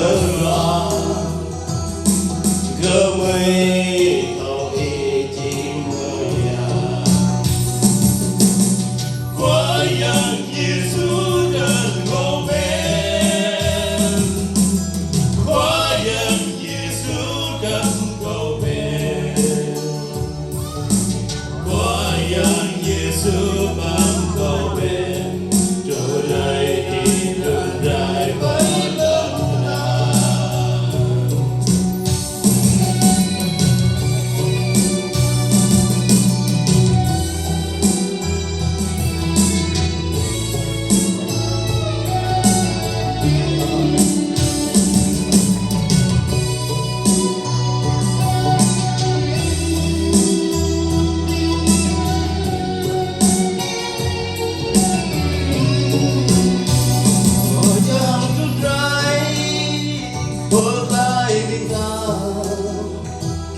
tơ loa gơ mây tàu y chim mơ ya qua yang Giêsu cần ngô bên qua yang Giêsu cần ngô bên qua yang Giêsu bằng ngô bên trở lại đi trở lại với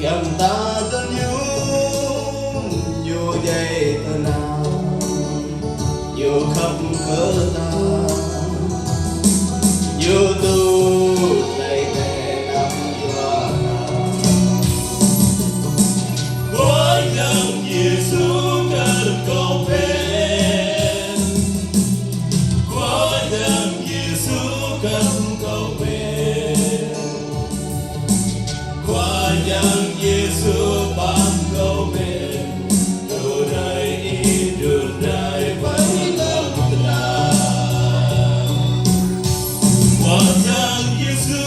kèm ta tân nhún dù dây tơ nào dù khắp cỡ ta dù tu đầy tệ nằm doa có yang Giêsu cần cầu bên có yang Giêsu cần cầu bên qua yang Giêsu bằng câu bên đưa đây với lòng ta qua yang Giêsu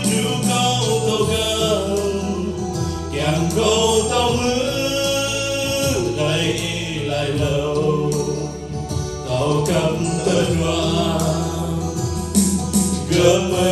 dù câu tàu gần kèm câu tàu hứa đây lại lâu tàu cầm tơ loa gỡ mây